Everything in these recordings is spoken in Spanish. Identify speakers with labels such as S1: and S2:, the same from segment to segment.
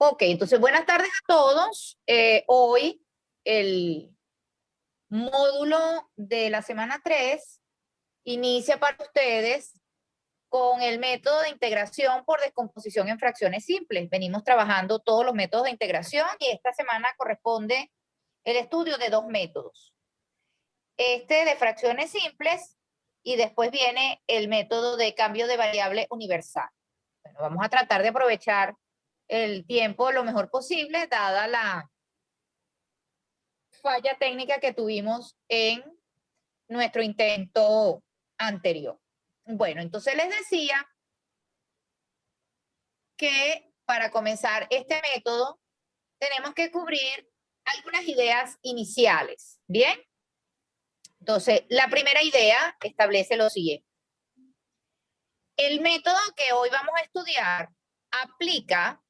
S1: Ok, entonces buenas tardes a todos. Hoy el módulo de la semana 3 inicia para ustedes con el método de integración por descomposición en fracciones simples. Venimos trabajando todos los métodos de integración y esta semana corresponde el estudio de dos métodos. Este de fracciones simples y después viene el método de cambio de variable universal. Bueno, vamos a tratar de aprovechar el tiempo lo mejor posible, dada la falla técnica que tuvimos en nuestro intento anterior. Bueno, entonces les decía que para comenzar este método tenemos que cubrir algunas ideas iniciales, ¿bien? Entonces, la primera idea establece lo siguiente. El método que hoy vamos a estudiar aplica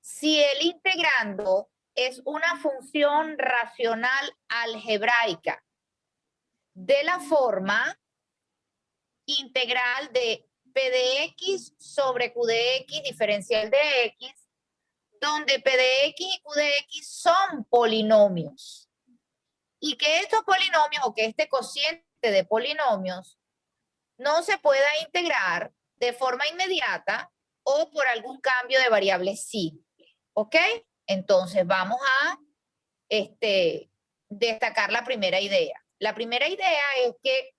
S1: si el integrando es una función racional algebraica de la forma integral de P de X sobre Q de X diferencial de X, donde P de X y Q de X son polinomios. Y que estos polinomios o que este cociente de polinomios no se pueda integrar de forma inmediata o por algún cambio de variable simple. ¿Ok? Entonces vamos a destacar la primera idea. La primera idea es que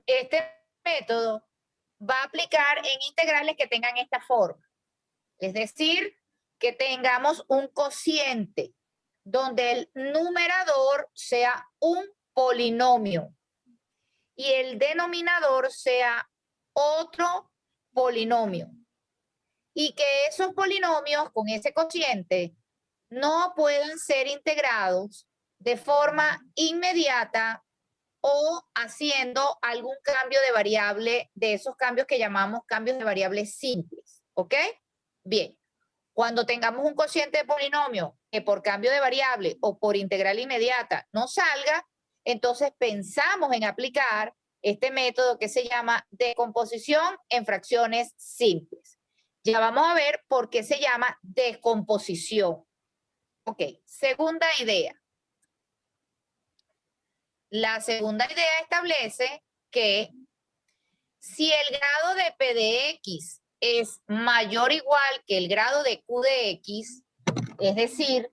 S1: este método va a aplicar en integrales que tengan esta forma. Es decir, que tengamos un cociente donde el numerador sea un polinomio y el denominador sea otro polinomio. Y que esos polinomios con ese cociente no puedan ser integrados de forma inmediata o haciendo algún cambio de variable, de esos cambios que llamamos cambios de variables simples. ¿Ok? Bien. Cuando tengamos un cociente de polinomio que por cambio de variable o por integral inmediata no salga, entonces pensamos en aplicar este método que se llama descomposición en fracciones simples. Ya vamos a ver por qué se llama descomposición. Ok, segunda idea. La segunda idea establece que si el grado de P de X es mayor o igual que el grado de Q de X, es decir,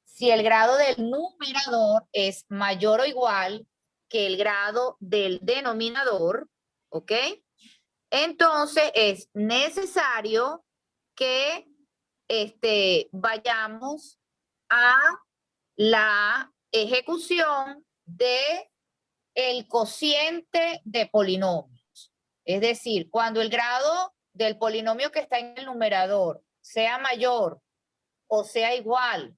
S1: si el grado del numerador es mayor o igual que el grado del denominador, ¿ok? Entonces es necesario que vayamos a la ejecución de el cociente de polinomios. Es decir, cuando el grado del polinomio que está en el numerador sea mayor o sea igual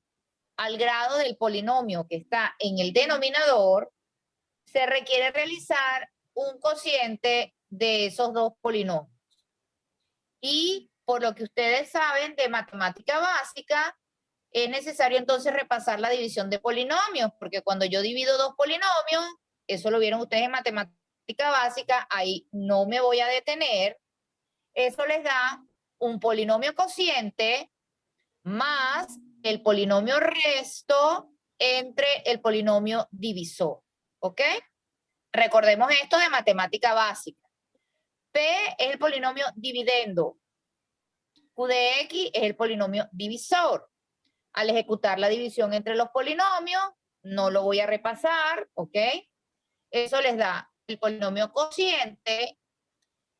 S1: al grado del polinomio que está en el denominador, se requiere realizar un cociente de esos dos polinomios. Y por lo que ustedes saben de matemática básica, es necesario entonces repasar la división de polinomios, porque cuando yo divido dos polinomios, eso lo vieron ustedes en matemática básica, ahí no me voy a detener, eso les da un polinomio cociente más el polinomio resto entre el polinomio divisor. ¿Ok? Recordemos esto de matemática básica. P es el polinomio dividendo. Q de X es el polinomio divisor. Al ejecutar la división entre los polinomios, no lo voy a repasar, ¿ok? Eso les da el polinomio cociente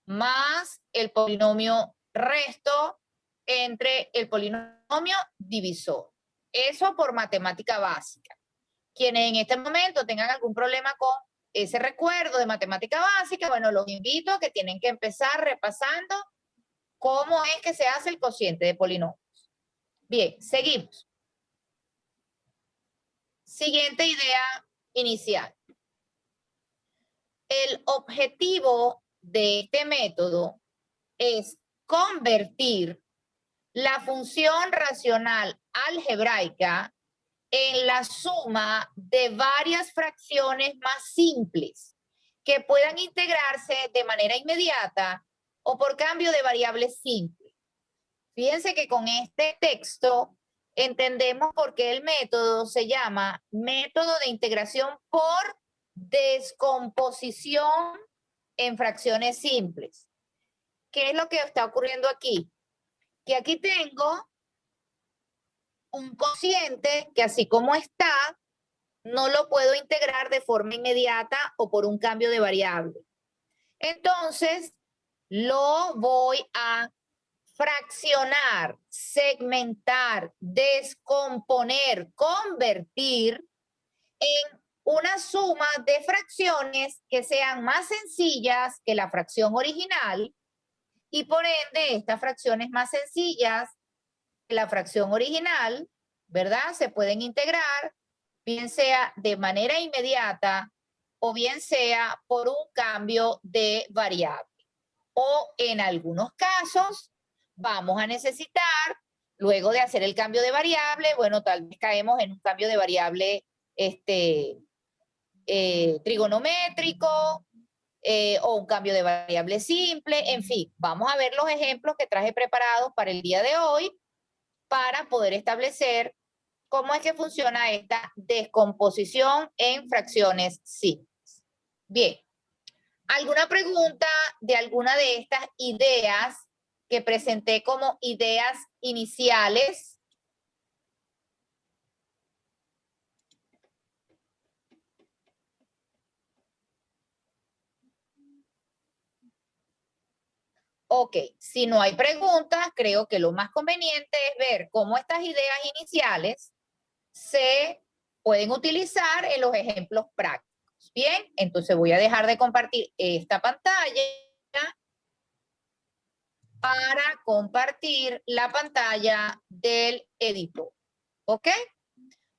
S1: más el polinomio resto entre el polinomio divisor. Eso por matemática básica. Quienes en este momento tengan algún problema con ese recuerdo de matemática básica, bueno, los invito a que tienen que empezar repasando cómo es que se hace el cociente de polinomios. Bien, seguimos. Siguiente idea inicial. El objetivo de este método es convertir la función racional algebraica en la suma de varias fracciones más simples que puedan integrarse de manera inmediata o por cambio de variables simples. Fíjense que con este texto entendemos por qué el método se llama método de integración por descomposición en fracciones simples. ¿Qué es lo que está ocurriendo aquí? Que aquí tengo un cociente que así como está, no lo puedo integrar de forma inmediata o por un cambio de variable. Entonces, lo voy a fraccionar, segmentar, descomponer, convertir en una suma de fracciones que sean más sencillas que la fracción original y por ende estas fracciones más sencillas que la fracción original, ¿verdad? Se pueden integrar, bien sea de manera inmediata o bien sea por un cambio de variable. O en algunos casos vamos a necesitar, luego de hacer el cambio de variable, bueno, tal vez caemos en un cambio de variable trigonométrico o un cambio de variable simple, en fin, vamos a ver los ejemplos que traje preparados para el día de hoy para poder establecer cómo es que funciona esta descomposición en fracciones simples. Bien, ¿alguna pregunta de alguna de estas ideas que presenté como ideas iniciales? Ok, si no hay preguntas, creo que lo más conveniente es ver cómo estas ideas iniciales se pueden utilizar en los ejemplos prácticos. Bien, entonces voy a dejar de compartir esta pantalla para compartir la pantalla del editor. ¿Ok?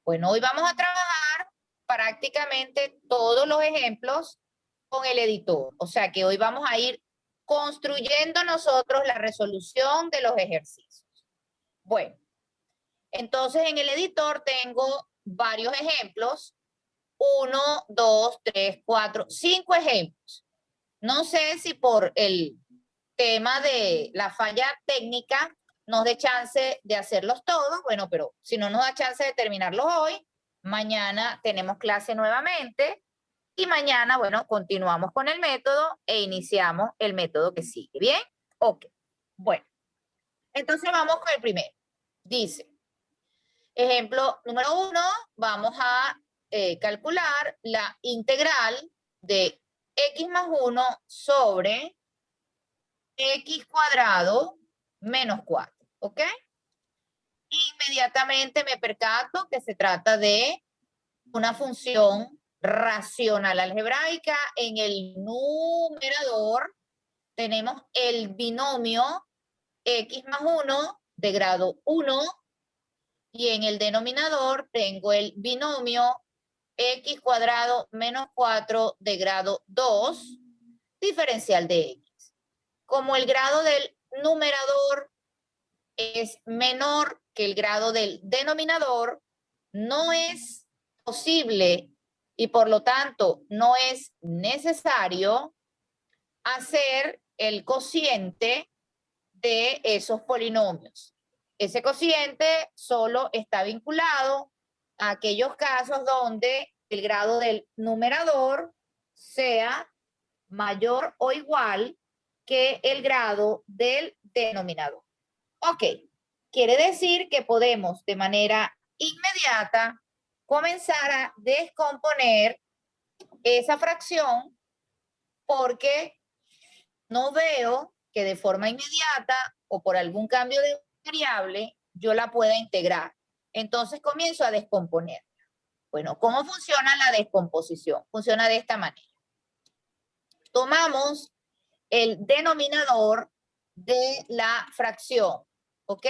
S1: Bueno, hoy vamos a trabajar prácticamente todos los ejemplos con el editor. O sea que hoy vamos a ir construyendo nosotros la resolución de los ejercicios. Bueno, entonces en el editor tengo varios ejemplos. 1, 2, 3, 4, 5 ejemplos. No sé si por el tema de la falla técnica nos dé chance de hacerlos todos, bueno, pero si no nos da chance de terminarlos hoy, mañana tenemos clase nuevamente y mañana, bueno, continuamos con el método e iniciamos el método que sigue. ¿Bien? Ok. Bueno, entonces vamos con el primero. Dice, ejemplo número 1, vamos a calcular la integral de x más 1 sobre x cuadrado menos 4, ¿ok? Inmediatamente me percato que se trata de una función racional algebraica. En el numerador tenemos el binomio x más 1 de grado 1 y en el denominador tengo el binomio x cuadrado menos 4 de grado 2 diferencial de x. Como el grado del numerador es menor que el grado del denominador, no es posible y por lo tanto no es necesario hacer el cociente de esos polinomios. Ese cociente solo está vinculado a aquellos casos donde el grado del numerador sea mayor o igual que el grado del denominador. Ok, quiere decir que podemos de manera inmediata comenzar a descomponer esa fracción porque no veo que de forma inmediata o por algún cambio de variable yo la pueda integrar. Entonces comienzo a descomponer. Bueno, ¿cómo funciona la descomposición? Funciona de esta manera. Tomamos el denominador de la fracción, ¿ok?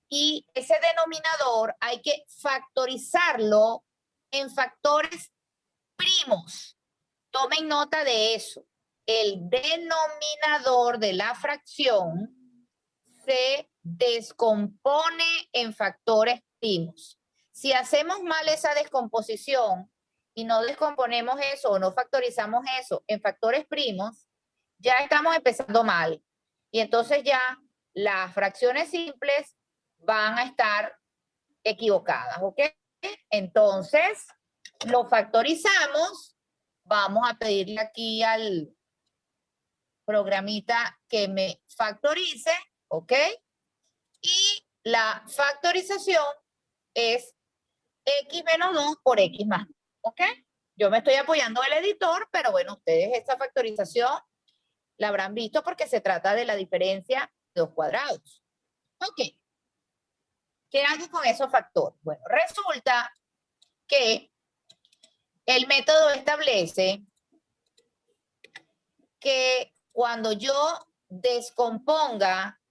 S1: Y ese denominador hay que factorizarlo en factores primos. Tomen nota de eso. El denominador de la fracción se descompone en factores primos. Si hacemos mal esa descomposición y no descomponemos eso o no factorizamos eso en factores primos, ya estamos empezando mal. Y entonces ya las fracciones simples van a estar equivocadas, ¿ok? Entonces, lo factorizamos. Vamos a pedirle aquí al programita que me factorice, ¿ok? Y la factorización es x menos 2 por x más 2, ¿ok? Yo me estoy apoyando del editor, pero bueno, ustedes esta factorización la habrán visto porque se trata de la diferencia de dos cuadrados. Ok. ¿Qué hago con esos factores? Bueno, resulta que el método establece que cuando yo descomponga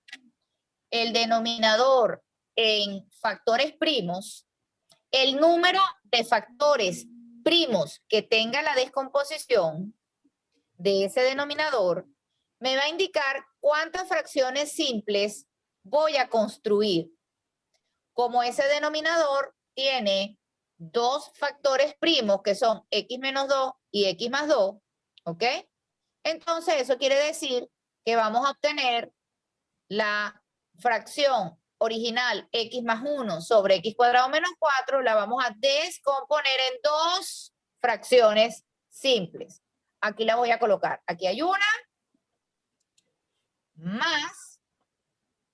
S1: el denominador en factores primos, el número de factores primos que tenga la descomposición de ese denominador me va a indicar cuántas fracciones simples voy a construir. Como ese denominador tiene dos factores primos que son x menos 2 y x más 2, ¿ok? Entonces eso quiere decir que vamos a obtener la fracción original x más 1 sobre x cuadrado menos 4, la vamos a descomponer en dos fracciones simples. Aquí la voy a colocar. Aquí hay una más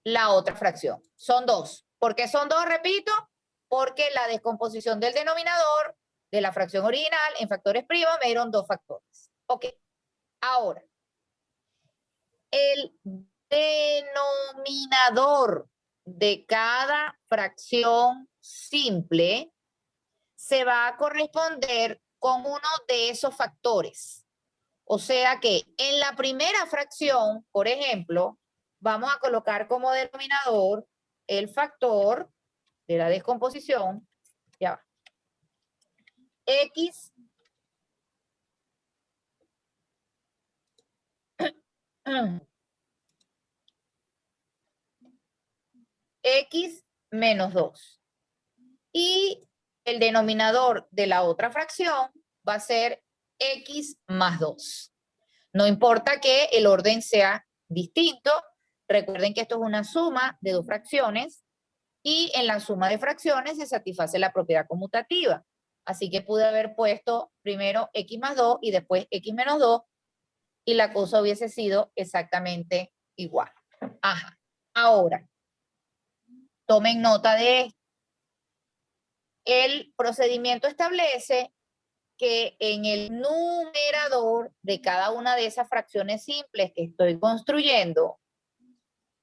S1: la otra fracción. Son dos. ¿Por qué son dos? Repito, porque la descomposición del denominador de la fracción original en factores primos me dieron dos factores. Ok. Ahora, el denominador de cada fracción simple se va a corresponder con uno de esos factores. O sea que en la primera fracción, por ejemplo, vamos a colocar como denominador el factor de la descomposición, ya va, x x menos 2. Y el denominador de la otra fracción va a ser x más 2. No importa que el orden sea distinto. Recuerden que esto es una suma de dos fracciones y en la suma de fracciones se satisface la propiedad conmutativa. Así que pude haber puesto primero x más 2 y después x menos 2 y la cosa hubiese sido exactamente igual. Ajá. Ahora, tomen nota de esto. El procedimiento establece que en el numerador de cada una de esas fracciones simples que estoy construyendo,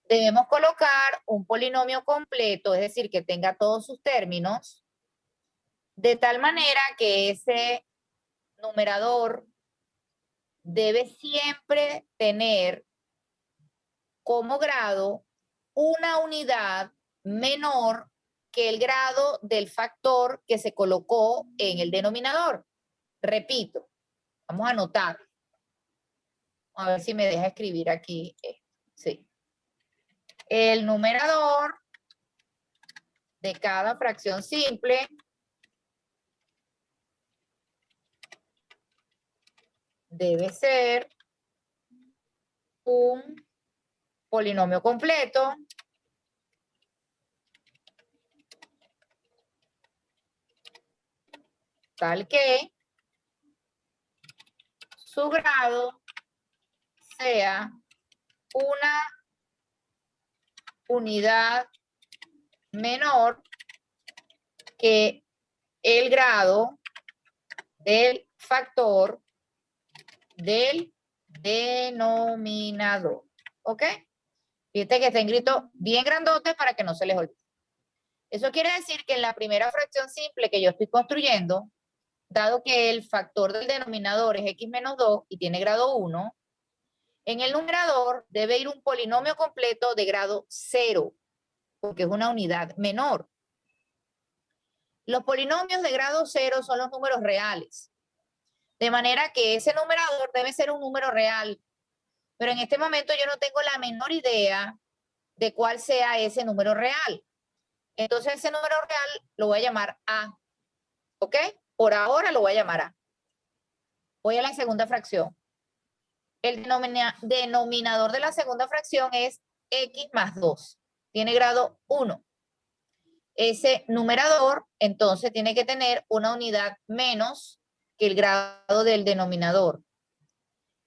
S1: debemos colocar un polinomio completo, es decir, que tenga todos sus términos, de tal manera que ese numerador debe siempre tener como grado una unidad menor que el grado del factor que se colocó en el denominador. Repito, vamos a anotar. A ver si me deja escribir aquí. Sí. El numerador de cada fracción simple debe ser un polinomio completo tal que su grado sea una unidad menor que el grado del factor del denominador. ¿Ok? Fíjate que está escrito bien grandote para que no se les olvide. Eso quiere decir que en la primera fracción simple que yo estoy construyendo, dado que el factor del denominador es x menos 2 y tiene grado 1, en el numerador debe ir un polinomio completo de grado 0, porque es una unidad menor. Los polinomios de grado 0 son los números reales. De manera que ese numerador debe ser un número real. Pero en este momento yo no tengo la menor idea de cuál sea ese número real. Entonces ese número real lo voy a llamar A. ¿Ok? Por ahora lo voy a llamar A. Voy a la segunda fracción. El denominador de la segunda fracción es x más 2. Tiene grado 1. Ese numerador, entonces, tiene que tener una unidad menos que el grado del denominador.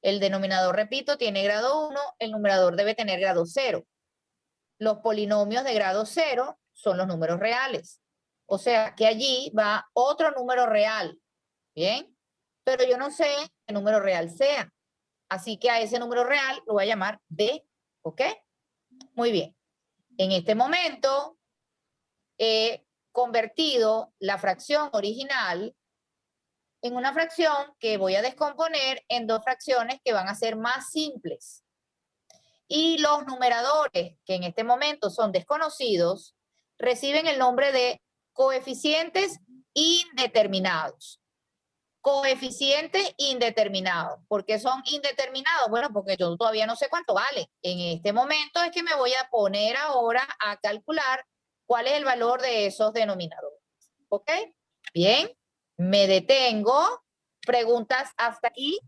S1: El denominador, repito, tiene grado 1, el numerador debe tener grado 0. Los polinomios de grado 0 son los números reales. O sea, que allí va otro número real. ¿Bien? Pero yo no sé qué número real sea. Así que a ese número real lo voy a llamar b. ¿Ok? Muy bien. En este momento he convertido la fracción original en una fracción que voy a descomponer en dos fracciones que van a ser más simples. Y los numeradores, que en este momento son desconocidos, reciben el nombre de coeficientes indeterminados. Coeficientes indeterminados. ¿Por qué son indeterminados? Bueno, porque yo todavía no sé cuánto vale. En este momento es que me voy a poner ahora a calcular cuál es el valor de esos denominadores. ¿Ok? Bien, me detengo. ¿Preguntas hasta aquí?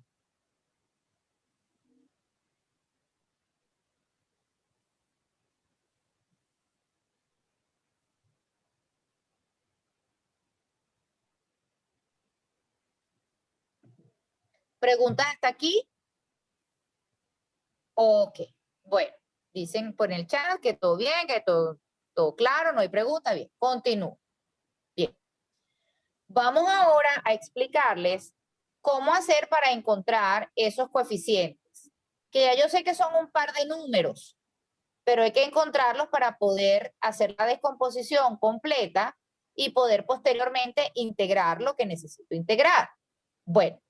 S1: ¿Preguntas hasta aquí? Ok, bueno, dicen por el chat que todo bien, que todo claro, no hay pregunta. Bien, continúo. Bien. Vamos ahora a explicarles cómo hacer para encontrar esos coeficientes, que ya yo sé que son un par de números, pero hay que encontrarlos para poder hacer la descomposición completa y poder posteriormente integrar lo que necesito integrar. Bueno,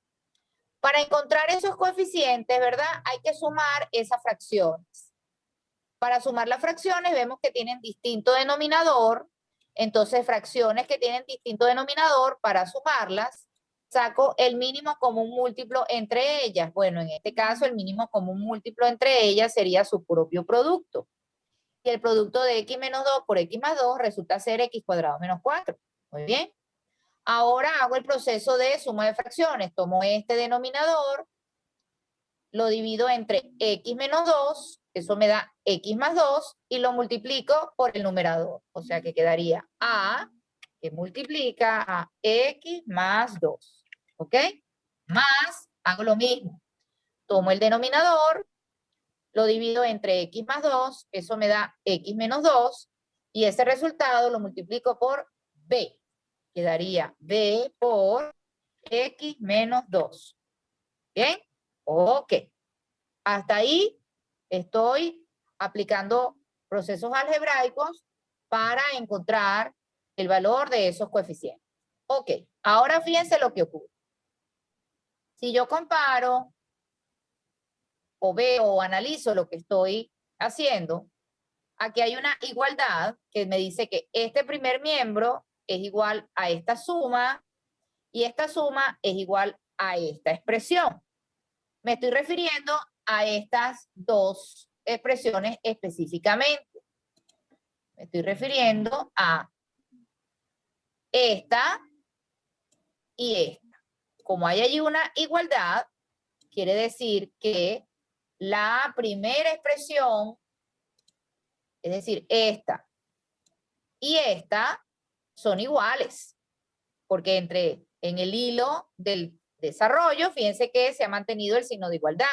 S1: para encontrar esos coeficientes, ¿verdad? Hay que sumar esas fracciones. Para sumar las fracciones vemos que tienen distinto denominador. Entonces, fracciones que tienen distinto denominador, para sumarlas, saco el mínimo común múltiplo entre ellas. Bueno, en este caso, el mínimo común múltiplo entre ellas sería su propio producto. Y el producto de x menos 2 por x más 2 resulta ser x cuadrado menos 4. Muy bien. Ahora hago el proceso de suma de fracciones. Tomo este denominador, lo divido entre x menos 2, eso me da x más 2, y lo multiplico por el numerador. O sea que quedaría a, que multiplica a x más 2. ¿Ok? Más, hago lo mismo. Tomo el denominador, lo divido entre x más 2, eso me da x menos 2, y ese resultado lo multiplico por b. Quedaría b por x menos 2. ¿Bien? Ok. Hasta ahí estoy aplicando procesos algebraicos para encontrar el valor de esos coeficientes. Ok, ahora fíjense lo que ocurre. Si yo comparo o veo o analizo lo que estoy haciendo, aquí hay una igualdad que me dice que este primer miembro es igual a esta suma y esta suma es igual a esta expresión. Me estoy refiriendo a estas dos expresiones específicamente. Me estoy refiriendo a esta y esta. Como hay allí una igualdad, quiere decir que la primera expresión, es decir, esta y esta, son iguales, porque en el hilo del desarrollo, fíjense que se ha mantenido el signo de igualdad.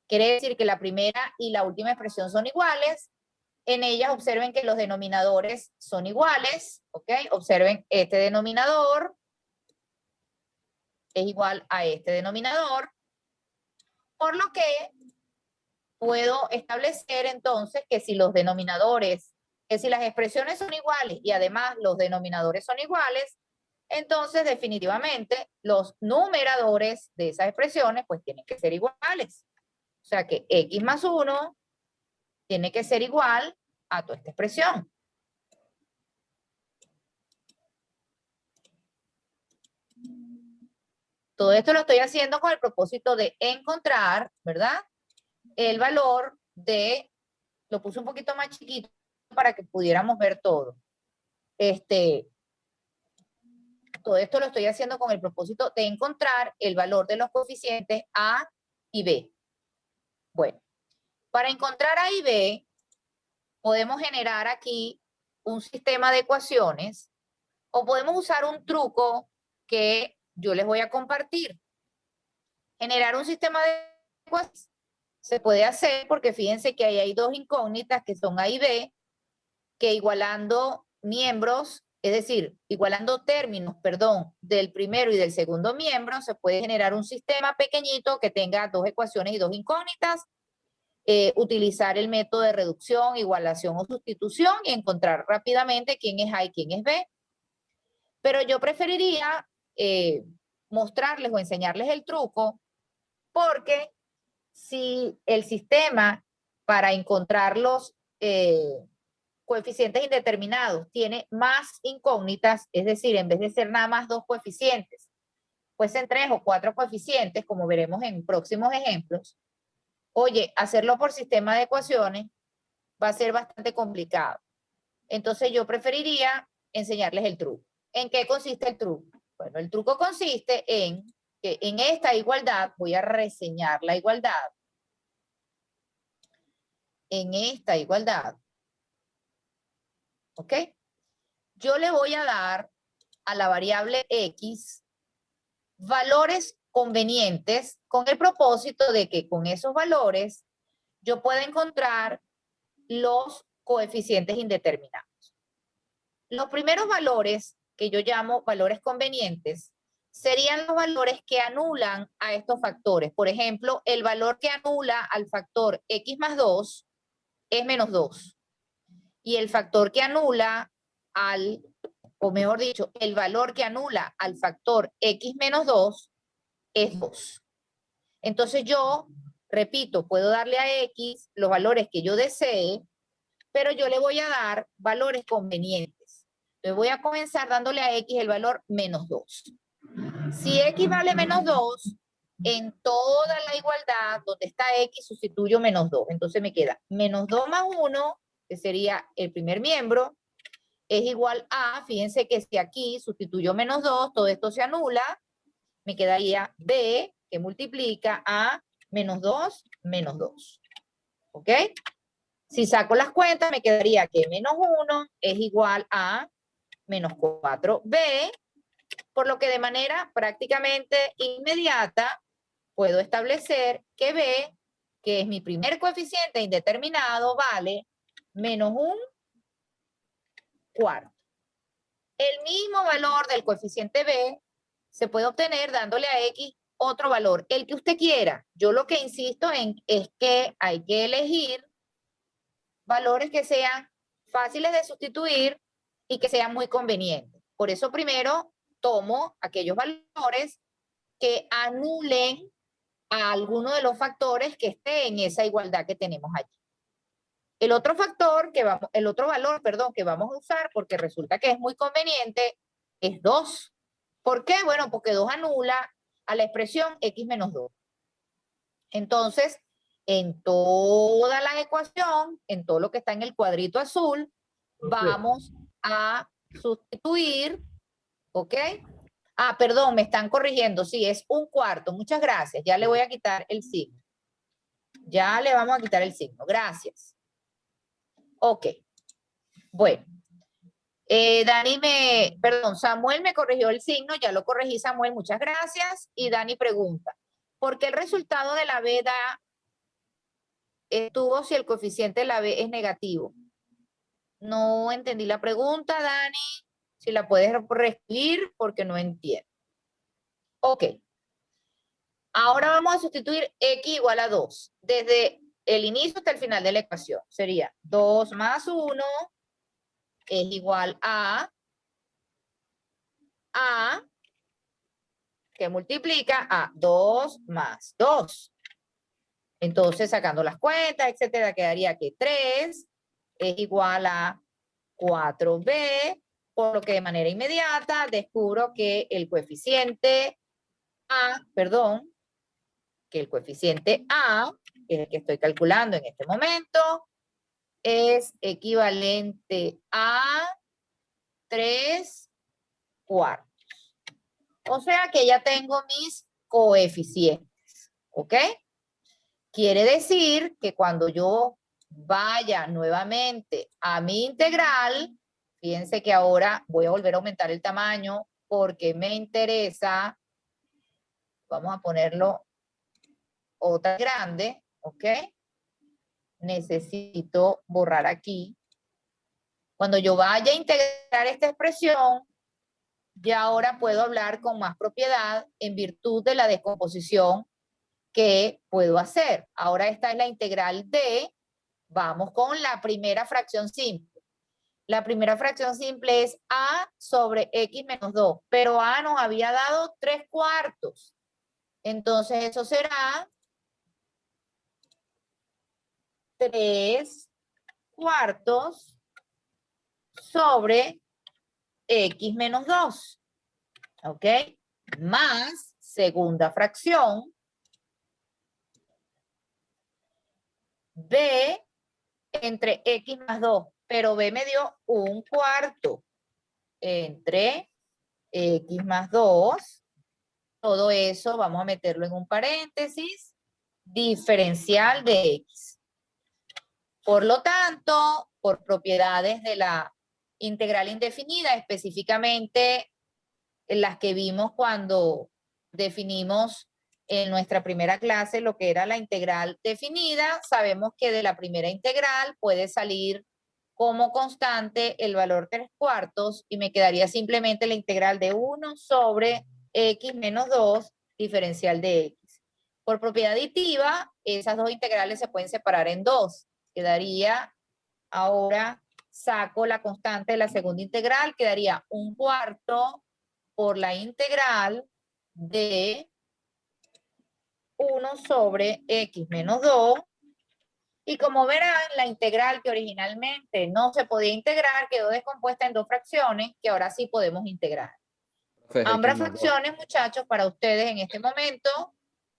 S1: Quiere decir que la primera y la última expresión son iguales. En ellas observen que los denominadores son iguales, ¿ok? Observen este denominador es igual a este denominador, por lo que puedo establecer entonces que si los denominadores, que si las expresiones son iguales y además los denominadores son iguales, entonces definitivamente los numeradores de esas expresiones pues tienen que ser iguales. O sea que x más 1 tiene que ser igual a toda esta expresión. Todo esto lo estoy haciendo con el propósito de encontrar, ¿verdad? El valor de, lo puse un poquito más chiquito para que pudiéramos ver todo. Todo esto lo estoy haciendo con el propósito de encontrar el valor de los coeficientes A y B. Bueno, para encontrar A y B, podemos generar aquí un sistema de ecuaciones o podemos usar un truco que yo les voy a compartir. Generar un sistema de ecuaciones se puede hacer porque fíjense que ahí hay dos incógnitas que son A y B, que igualando miembros, es decir, igualando términos, perdón, del primero y del segundo miembro, se puede generar un sistema pequeñito que tenga dos ecuaciones y dos incógnitas, utilizar el método de reducción, igualación o sustitución y encontrar rápidamente quién es A y quién es B. Pero yo preferiría mostrarles o enseñarles el truco porque si el sistema para encontrar los coeficientes indeterminados tiene más incógnitas, es decir, en vez de ser nada más dos coeficientes, fuesen 3 o 4 coeficientes, como veremos en próximos ejemplos, oye, hacerlo por sistema de ecuaciones va a ser bastante complicado. Entonces yo preferiría enseñarles el truco. ¿En qué consiste el truco? Bueno, el truco consiste en que en esta igualdad, voy a reseñar la igualdad, en esta igualdad, ¿ok? Yo le voy a dar a la variable X valores convenientes con el propósito de que con esos valores yo pueda encontrar los coeficientes indeterminados. Los primeros valores que yo llamo valores convenientes serían los valores que anulan a estos factores. Por ejemplo, el valor que anula al factor X más 2 es menos 2. Y el factor que anula al, o mejor dicho, el valor que anula al factor X menos 2 es 2. Entonces yo, repito, puedo darle a X los valores que yo desee, pero yo le voy a dar valores convenientes. Entonces voy a comenzar dándole a X el valor menos 2. Si X vale menos 2, en toda la igualdad donde está X sustituyo menos 2. Entonces me queda menos 2 más 1, que sería el primer miembro, es igual a, fíjense que si aquí sustituyo menos 2, todo esto se anula, me quedaría B, que multiplica a menos 2, menos 2. ¿Ok? Si saco las cuentas, me quedaría que menos 1 es igual a menos 4B, por lo que de manera prácticamente inmediata puedo establecer que B, que es mi primer coeficiente indeterminado, vale menos un cuarto. El mismo valor del coeficiente B se puede obtener dándole a X otro valor, el que usted quiera. Yo lo que insisto en es que hay que elegir valores que sean fáciles de sustituir y que sean muy convenientes. Por eso primero tomo aquellos valores que anulen a alguno de los factores que esté en esa igualdad que tenemos allí. El otro factor que vamos, el otro valor, perdón, que vamos a usar porque resulta que es muy conveniente es 2. ¿Por qué? Bueno, porque 2 anula a la expresión X menos 2. Entonces, en toda la ecuación, en todo lo que está en el cuadrito azul, vamos a sustituir, ¿ok? Ah, perdón, me están corrigiendo. Sí, es un cuarto. Muchas gracias. Ya le voy a quitar el signo. Ya le vamos a quitar el signo. Gracias. Ok. Bueno. Perdón, Samuel me corrigió el signo. Ya lo corregí, Samuel. Muchas gracias. Y Dani pregunta, ¿por qué el resultado de la B da estuvo si el coeficiente de la B es negativo? No entendí la pregunta, Dani. Si la puedes reescribir porque no entiendo. Ok. Ahora vamos a sustituir X igual a 2. Desde el inicio hasta el final de la ecuación. Sería 2 más 1 es igual a que multiplica a 2 más 2. Entonces, sacando las cuentas, etcétera, quedaría que 3 es igual a 4B, por lo que de manera inmediata descubro que el coeficiente A, perdón, que el coeficiente A, que es el que estoy calculando en este momento, es equivalente a 3 cuartos. O sea que ya tengo mis coeficientes, ¿ok? Quiere decir que cuando yo vaya nuevamente a mi integral. Fíjense que ahora voy a volver a aumentar el tamaño porque me interesa. Vamos a ponerlo otra grande, ¿ok? Necesito borrar aquí. Cuando yo vaya a integrar esta expresión, ya ahora puedo hablar con más propiedad en virtud de la descomposición que puedo hacer. Ahora esta es la integral de, vamos con la primera fracción simple. La primera fracción simple es a sobre x menos 2, pero a nos había dado 3/4. Entonces eso será 3/4 sobre x menos 2. ¿Ok? Más segunda fracción b entre x más 2, pero b me dio 1/4 entre x más 2. Todo eso vamos a meterlo en un paréntesis, diferencial de x. Por lo tanto, por propiedades de la integral indefinida, específicamente las que vimos cuando definimos en nuestra primera clase lo que era la integral definida, sabemos que de la primera integral puede salir como constante el valor 3/4 y me quedaría simplemente la integral de 1 sobre x menos 2 diferencial de x. Por propiedad aditiva, esas dos integrales se pueden separar en dos. Quedaría, ahora saco la constante de la segunda integral, quedaría 1/4 por la integral de 1 sobre x menos 2. Y como verán, la integral que originalmente no se podía integrar quedó descompuesta en dos fracciones que ahora sí podemos integrar.
S2: Profe,
S1: Ambas
S2: X más 2.
S1: fracciones, muchachos, para ustedes en este momento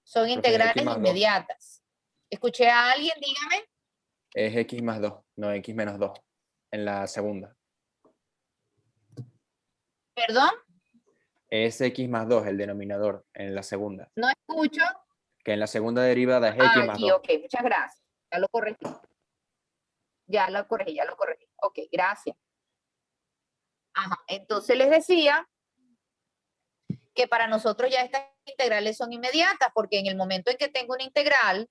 S1: son
S2: Profe,
S1: integrales
S2: X más 2.
S1: inmediatas. ¿Escuché a alguien? Dígame.
S2: Es X más 2, no X menos 2. En la segunda.
S1: ¿Perdón?
S2: Es X más 2 el denominador en la segunda.
S1: No escucho.
S2: Que en la segunda derivada es X más
S1: Aquí,
S2: 2.
S1: ok, muchas gracias. Ya lo corregí. Ya lo corregí, ya lo corregí. Ok, gracias. Ajá, entonces les decía que para nosotros ya estas integrales son inmediatas, porque en el momento en que tengo una integral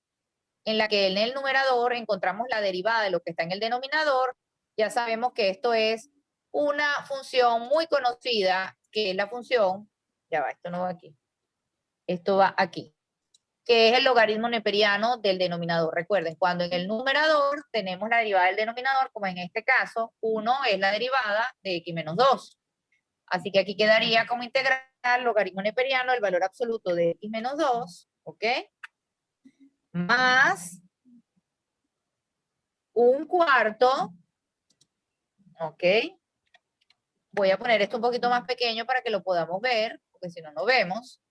S1: en la que en el numerador encontramos la derivada de lo que está en el denominador, ya sabemos que esto es una función muy conocida, que es la función, ya va, esto no va aquí, esto va aquí, que es el logaritmo neperiano del denominador. Recuerden, cuando en el numerador tenemos la derivada del denominador, como en este caso, 1 es la derivada de x menos 2. Así que aquí quedaría como integral logaritmo neperiano del valor absoluto de x menos 2, ¿ok? Más 1/4, ¿ok? Voy a poner esto un poquito más pequeño para que lo podamos ver, porque si no, no vemos.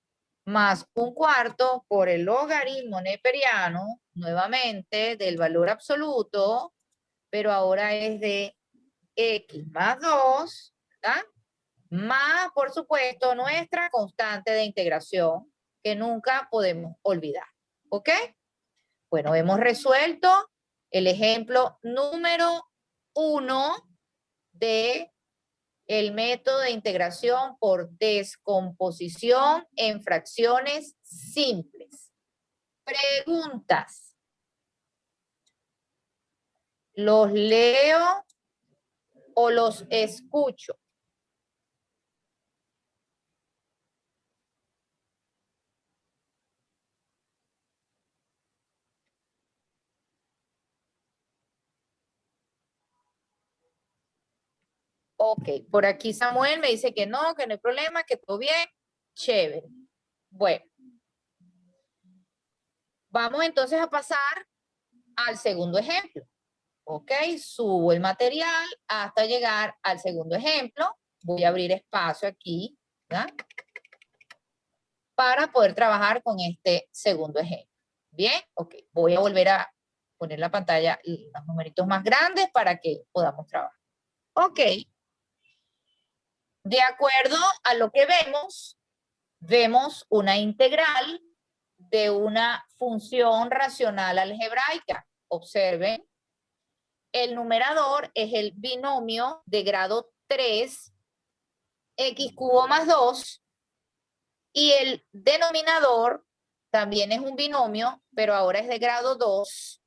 S1: Más 1/4 por el logaritmo neperiano, nuevamente, del valor absoluto, pero ahora es de x más 2, ¿verdad? Más, por supuesto, nuestra constante de integración, que nunca podemos olvidar. ¿Ok? Bueno, hemos resuelto el ejemplo número 1 de el método de integración por descomposición en fracciones simples. Preguntas. ¿Los leo o los escucho? Ok, por aquí Samuel me dice que no hay problema, que todo bien. Chévere. Bueno, vamos entonces a pasar al segundo ejemplo. Ok, subo el material hasta llegar al segundo ejemplo. Voy a abrir espacio aquí, ¿verdad? Para poder trabajar con este segundo ejemplo. Bien, ok, voy a volver a poner la pantalla, los numeritos más grandes para que podamos trabajar. Ok, de acuerdo a lo que vemos una integral de una función racional algebraica. Observen el numerador es el binomio de grado 3, x cubo más 2, y el denominador también es un binomio, pero ahora es de grado 2,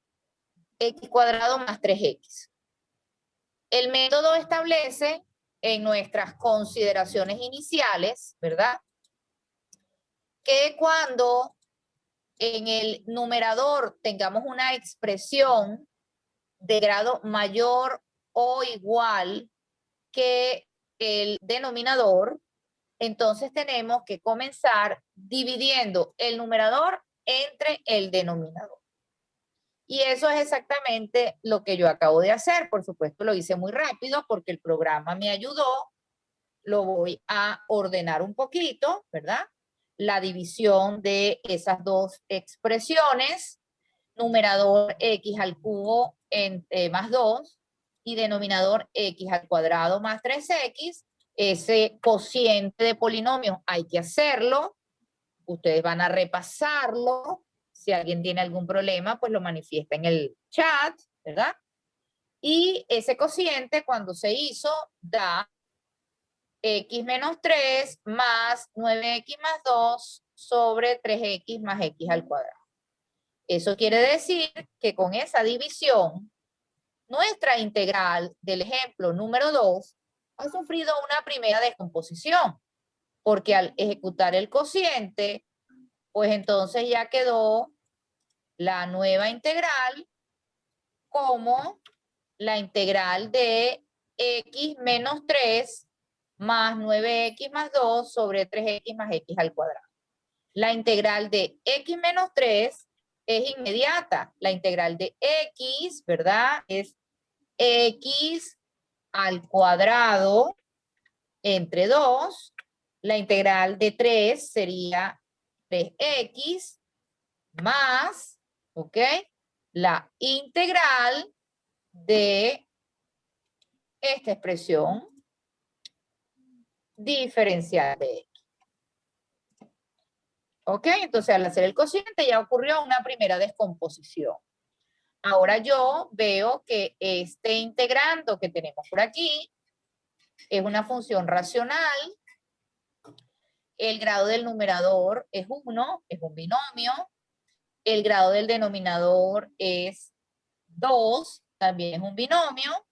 S1: x cuadrado más 3x. El método establece en nuestras consideraciones iniciales, ¿verdad?, que cuando en el numerador tengamos una expresión de grado mayor o igual que el denominador, entonces tenemos que comenzar dividiendo el numerador entre el denominador. Y eso es exactamente lo que yo acabo de hacer. Por supuesto, lo hice muy rápido porque el programa me ayudó. Lo voy a ordenar un poquito, ¿verdad? La división de esas dos expresiones, numerador x al cubo más 2 y denominador x al cuadrado más 3x. Ese cociente de polinomios hay que hacerlo. Ustedes van a repasarlo. Si alguien tiene algún problema, pues lo manifiesta en el chat, ¿verdad? Y ese cociente, cuando se hizo, da x menos 3 más 9x más 2 sobre 3x más x al cuadrado. Eso quiere decir que con esa división, nuestra integral del ejemplo número 2 ha sufrido una primera descomposición, porque al ejecutar el cociente, pues entonces ya quedó la nueva integral como la integral de x menos 3 más 9x más 2 sobre 3x más x al cuadrado. La integral de x menos 3 es inmediata. La integral de x, ¿verdad?, es x al cuadrado entre 2. La integral de 3 sería 3x más, ¿ok?, la integral de esta expresión diferencial de x. ¿Ok? Entonces, al hacer el cociente ya ocurrió una primera descomposición. Ahora yo veo que este integrando que tenemos por aquí es una función racional. El grado del numerador es 1, es un binomio. El grado del denominador es 2, también es un binomio.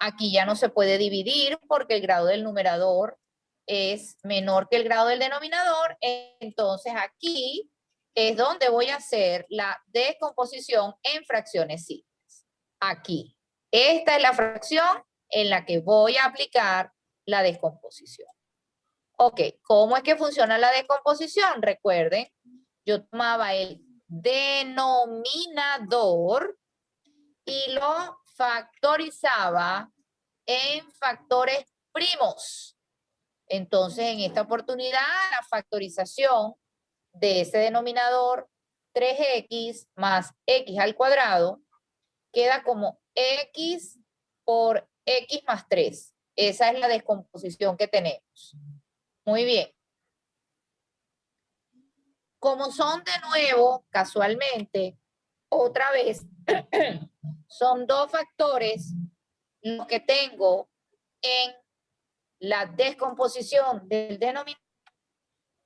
S1: Aquí ya no se puede dividir porque el grado del numerador es menor que el grado del denominador. Entonces aquí es donde voy a hacer la descomposición en fracciones simples. Aquí. Esta es la fracción en la que voy a aplicar la descomposición. Ok, ¿cómo es que funciona la descomposición? Recuerden, yo tomaba el denominador y lo factorizaba en factores primos. Entonces, en esta oportunidad, la factorización de ese denominador, 3x más x al cuadrado, queda como x por x más 3. Esa es la descomposición que tenemos. Muy bien. Como son de nuevo, casualmente, otra vez, son dos factores los que tengo en la descomposición del denominador.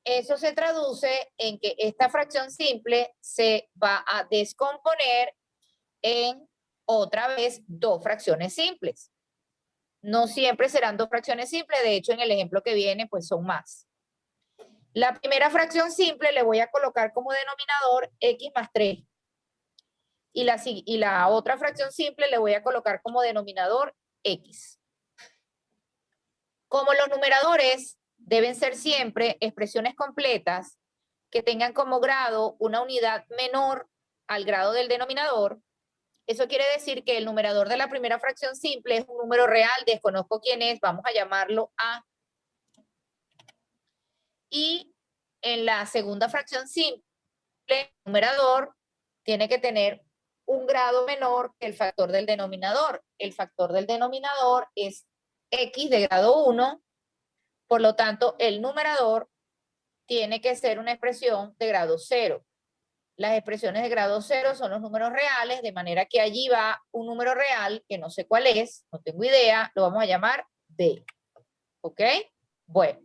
S1: Eso se traduce en que esta fracción simple se va a descomponer en otra vez dos fracciones simples. No siempre serán dos fracciones simples, de hecho en el ejemplo que viene pues son más. La primera fracción simple le voy a colocar como denominador x más 3. Y la otra fracción simple le voy a colocar como denominador x. Como los numeradores deben ser siempre expresiones completas que tengan como grado una unidad menor al grado del denominador, eso quiere decir que el numerador de la primera fracción simple es un número real, desconozco quién es, vamos a llamarlo A. Y en la segunda fracción simple, el numerador tiene que tener un grado menor que el factor del denominador. El factor del denominador es x de grado 1, por lo tanto, el numerador tiene que ser una expresión de grado 0. Las expresiones de grado 0 son los números reales, de manera que allí va un número real, que no sé cuál es, no tengo idea, lo vamos a llamar B. ¿Ok? Bueno,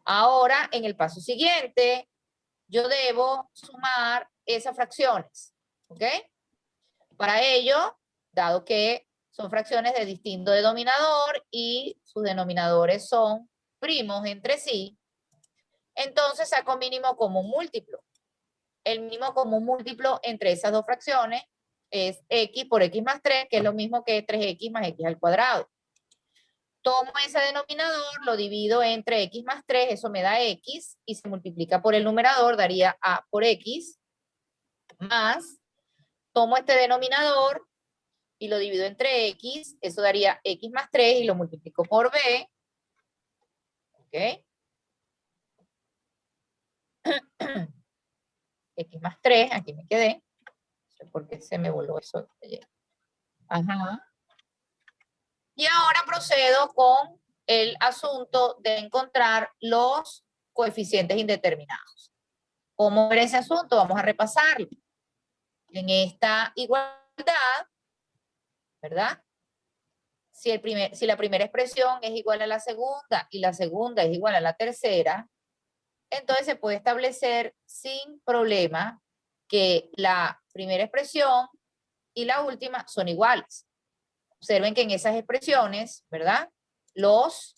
S1: ahora en el paso siguiente, yo debo sumar esas fracciones. ¿Ok? Para ello, dado que son fracciones de distinto denominador y sus denominadores son primos entre sí, entonces saco mínimo común múltiplo. El mínimo común múltiplo entre esas dos fracciones es x por x más 3, que es lo mismo que 3x más x al cuadrado. Tomo ese denominador, lo divido entre x más 3, eso me da x, y se multiplica por el numerador, daría a por x, más, tomo este denominador y lo divido entre x, eso daría x más 3 y lo multiplico por b. ¿Ok? X más 3, aquí me quedé. No sé por qué se me voló eso. Ajá. Y ahora procedo con el asunto de encontrar los coeficientes indeterminados. ¿Cómo ver ese asunto? Vamos a repasarlo. En esta igualdad, ¿verdad? Si la primera expresión es igual a la segunda y la segunda es igual a la tercera, entonces se puede establecer sin problema que la primera expresión y la última son iguales. Observen que en esas expresiones, ¿verdad? Los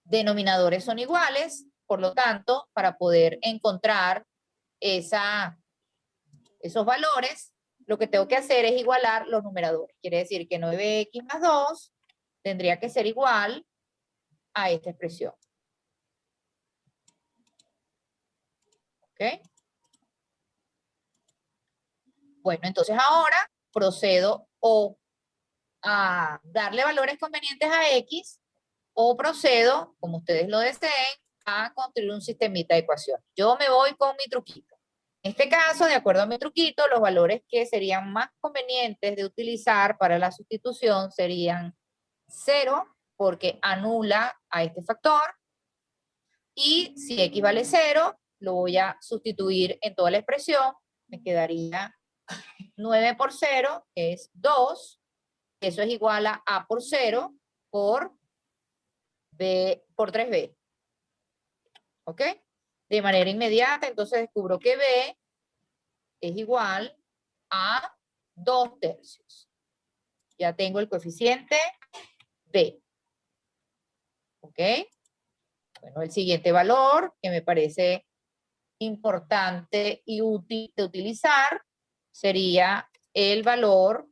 S1: denominadores son iguales, por lo tanto, para poder encontrar esos valores, lo que tengo que hacer es igualar los numeradores. Quiere decir que 9x más 2 tendría que ser igual a esta expresión. ¿Ok? Bueno, entonces ahora procedo o a darle valores convenientes a x o procedo, como ustedes lo deseen, a construir un sistemita de ecuaciones. Yo me voy con mi truquito. En este caso, de acuerdo a mi truquito, los valores que serían más convenientes de utilizar para la sustitución serían 0, porque anula a este factor, y si x vale 0, lo voy a sustituir en toda la expresión, me quedaría 9 por 0, que es 2, eso es igual a por 0 por b por 3b. ¿Ok? De manera inmediata, entonces descubro que b es igual a 2/3. Ya tengo el coeficiente b. ¿Ok? Bueno, el siguiente valor que me parece importante y útil de utilizar sería el valor